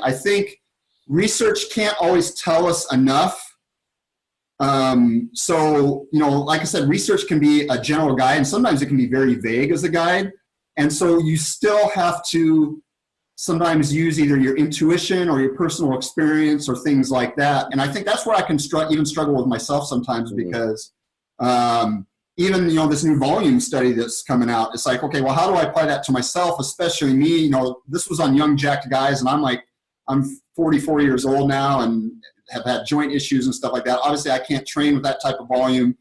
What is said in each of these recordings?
I think research can't always tell us enough. So, like I said, research can be a general guide, and sometimes it can be very vague as a guide. And so you still have to sometimes use either your intuition or your personal experience or things like that. And I think that's where I can even struggle with myself sometimes, because even, this new volume study that's coming out, it's like, okay, well, how do I apply that to myself, especially me? This was on young jacked guys, and I'm 44 years old now and have had joint issues and stuff like that. Obviously, I can't train with that type of volume.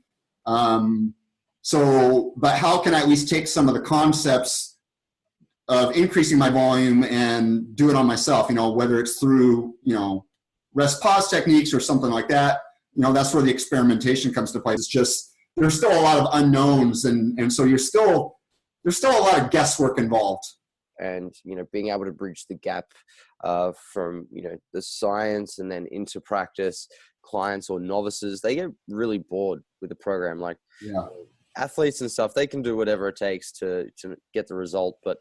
But how can I at least take some of the concepts of increasing my volume and do it on myself, whether it's through, rest pause techniques or something like that. That's where the experimentation comes to play. It's just, there's still a lot of unknowns. And so there's still a lot of guesswork involved. And, being able to bridge the gap from, the science and then into practice. Clients or novices, they get really bored with the program. Like, athletes and stuff, they can do whatever it takes to get the result. But,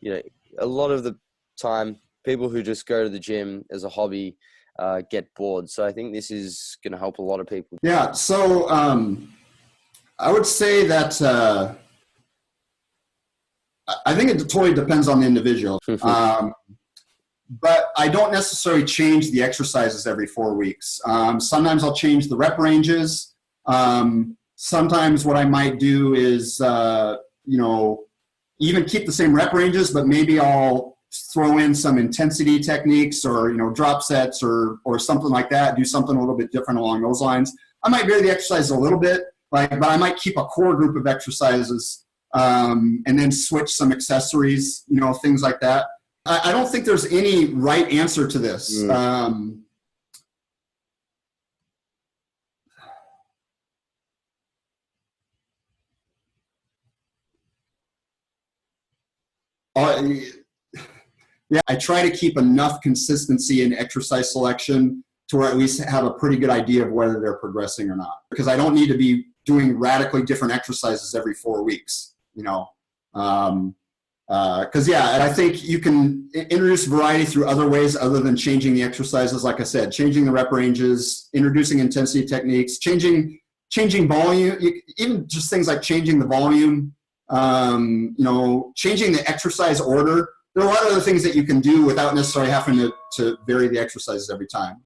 a lot of the time, people who just go to the gym as a hobby get bored. So I think this is going to help a lot of people. Yeah. So I would say that I think it totally depends on the individual. But I don't necessarily change the exercises every 4 weeks. Sometimes I'll change the rep ranges. Sometimes what I might do is, even keep the same rep ranges, but maybe I'll throw in some intensity techniques or, drop sets or something like that, do something a little bit different along those lines. I might vary the exercises a little bit, but I might keep a core group of exercises and then switch some accessories, things like that. I don't think there's any right answer to this. I try to keep enough consistency in exercise selection to where I at least have a pretty good idea of whether they're progressing or not. Because I don't need to be doing radically different exercises every 4 weeks, and I think you can introduce variety through other ways other than changing the exercises. Like I said, changing the rep ranges, introducing intensity techniques, changing volume, even just things like changing the volume, changing the exercise order. There are a lot of other things that you can do without necessarily having to vary the exercises every time.